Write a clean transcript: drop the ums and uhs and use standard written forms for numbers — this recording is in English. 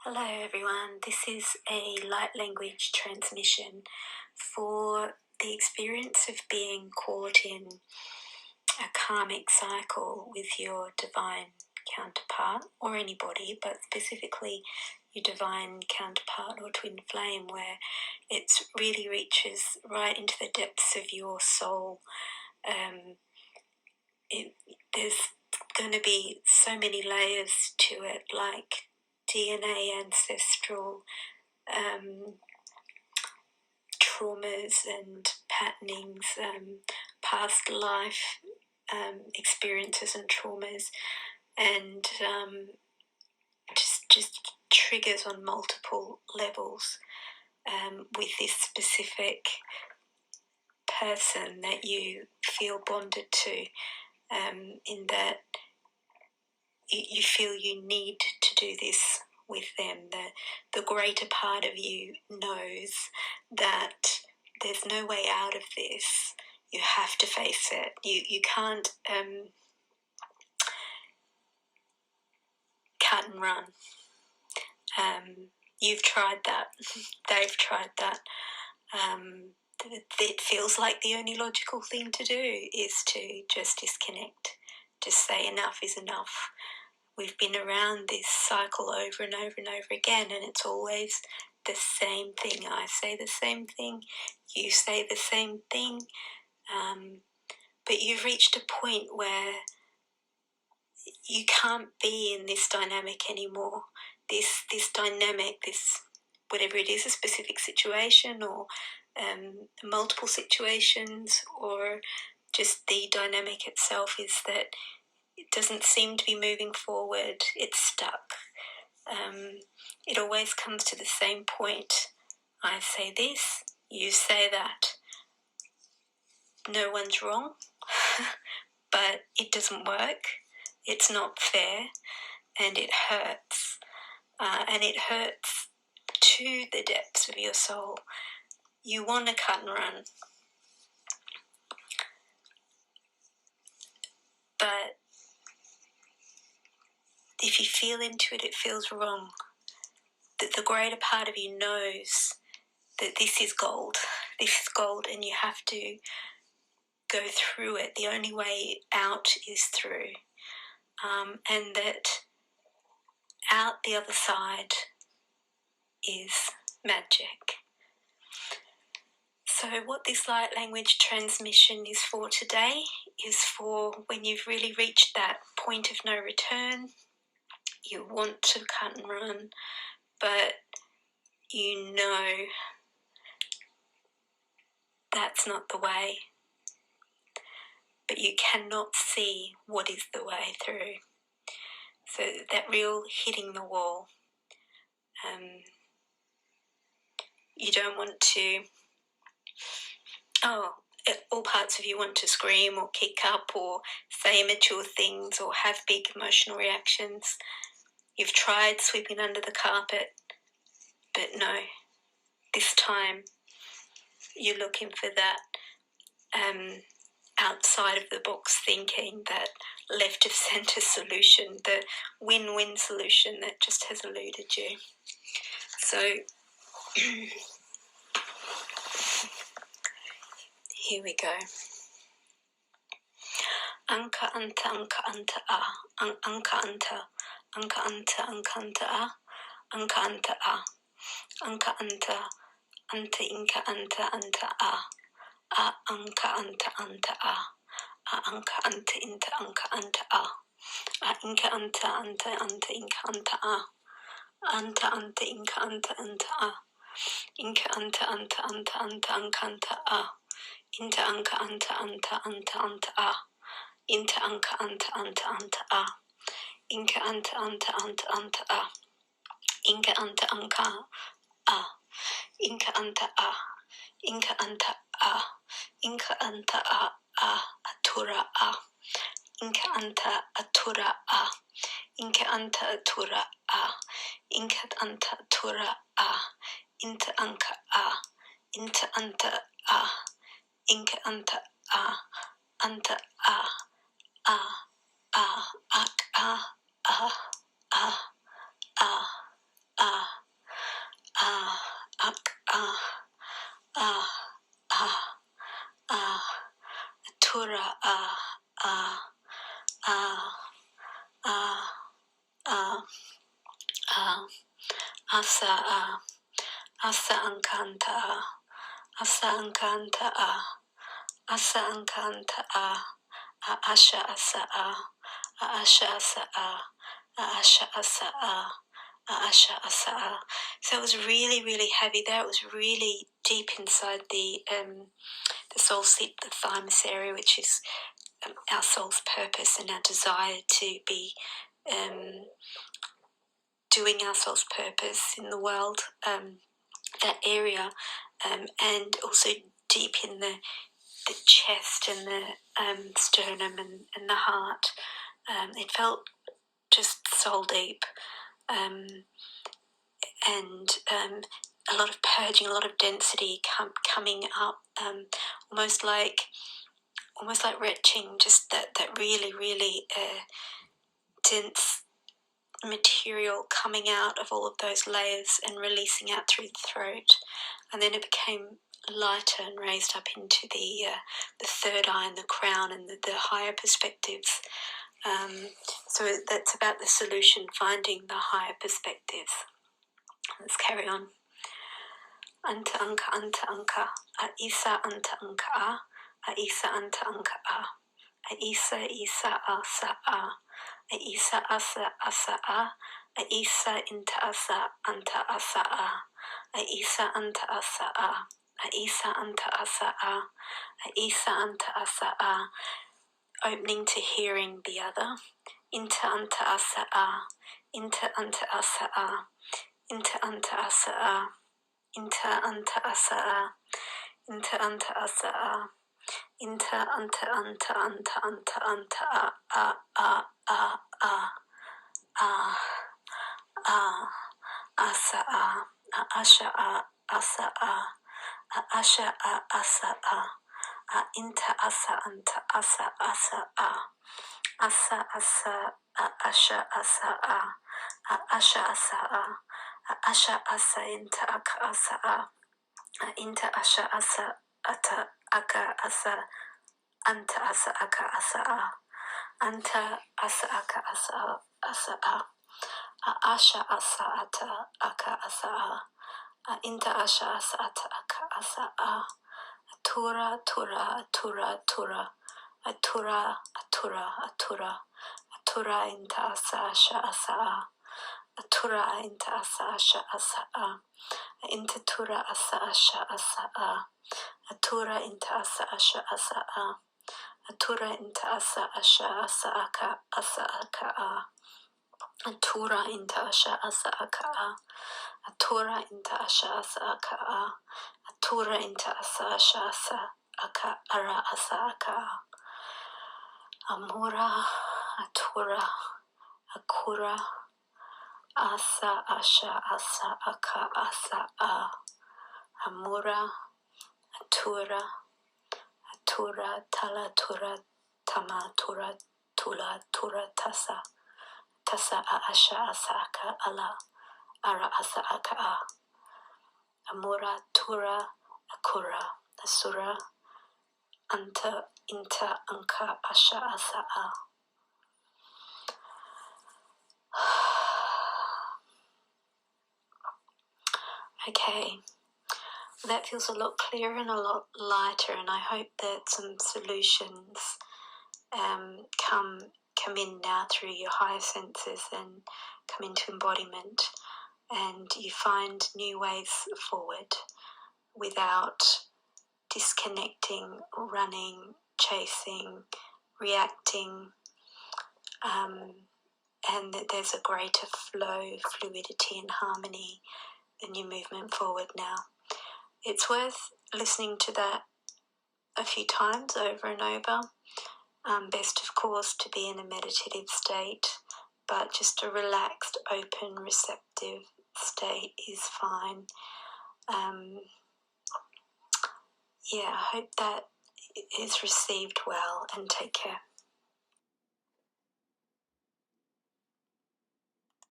Hello everyone, this is a light language transmission for the experience of being caught in a karmic cycle with your divine counterpart, or anybody, but specifically your divine counterpart or twin flame, where it really reaches right into the depths of your soul. There's going to be so many layers to it, like DNA, ancestral traumas and patternings, past life experiences and traumas, and just triggers on multiple levels with this specific person that you feel bonded to, in that you feel you need to do this with them. The greater part of you knows that there's no way out of this. You have to face it. You can't cut and run. You've tried that. They've tried that. It feels like the only logical thing to do is to just disconnect. Just say enough is enough. We've been around this cycle over and over and over again, and it's always the same thing. I say the same thing, you say the same thing, but you've reached a point where you can't be in this dynamic anymore. This dynamic, this whatever it is, a specific situation or multiple situations, or just the dynamic itself, is that it doesn't seem to be moving forward. It's stuck. It always comes to the same point. I say this, you say that. No one's wrong, but it doesn't work. It's not fair, and it hurts. And it hurts to the depths of your soul. You want to cut and run, but if you feel into it, it feels wrong. That the greater part of you knows that this is gold. This is gold, and you have to go through it. The only way out is through. And that out the other side is magic. So what this light language transmission is for today is for when you've really reached that point of no return. You want to cut and run, but you know that's not the way. But you cannot see what is the way through. So that real hitting the wall. You don't want to, all parts of you want to scream or kick up or say immature things or have big emotional reactions. You've tried sweeping under the carpet, but no, this time you're looking for that outside of the box thinking, that left of centre solution, the win-win solution that just has eluded you. So here we go. Anka anta a, anka anta a, anka anta a, anta inka anta a, anka anta a, anka anta inta anka anta a, inka anta inka anta a, anta inka anta a, inka anta anka anta a, inta anka anta a, inta anka anta a, inka anta a, inka anta anka a, inka anta a, inka anta a, inka anta a, atura a, inka anta atura a, inka anta atura a, inka anta atura a, inta anka a, inta anta a, inka anta a, anta a, ak a, a, a, a, a, asa asa ankanta asa ankanta asa ankanta asha asa asha asa asha asa asha asa. So it was really, really heavy there. It was really deep inside the soul seat, the thymus area, which is our soul's purpose and our desire to be doing our soul's purpose in the world. That area, and also deep in the chest and the sternum and the heart. It felt just soul deep, and a lot of purging, a lot of density coming up, almost like retching, just that really, really dense material coming out of all of those layers and releasing out through the throat. And then it became lighter and raised up into the third eye and the crown and the higher perspectives. So that's about the solution, finding the higher perspectives. Let's carry on. Anta anka, a isa anta anka a isa anta anka a isa asa a isa asa a isa inta asa anta asa a isa anta asa a isa anta asa a isa anta asa. Opening to hearing the other. Inta anta asa inta anta asa inta anta asa inta anta asa inta anta asa inta anta anta anta anta anta asa asha asa asha asa inta asa anta asa asa asa asha asa asha asa asha asa inta aka asa inta asha asa ata aka asa anta asa aka asa anta asa aka asa asha asa ata aka asa inta asha asa ata aka asa atura tura tura tura atura atura atura atura inta asa asha asa atura inta asa asha asa inta tura asa asha asa atura inta asa asha asa atura inta asa asha asa aka atura inta asha asa aka atura inta asha asa aka atura inta asa asha asa aka ara asa aka amura atura akura asa asha asa aka asa amura atura tala tura tama tura tula tura tasa asha asa aka ala ara asa aka amura tura akura asura anta inta anka asha asa Okay, that feels a lot clearer and a lot lighter, and I hope that some solutions come in now through your higher senses and come into embodiment, and you find new ways forward without disconnecting, running, chasing, reacting, and that there's a greater flow, fluidity and harmony in your movement forward now. It's worth listening to that a few times over and over. Best, of course, to be in a meditative state, but just a relaxed, open, receptive state is fine. I hope that is received well, and take care.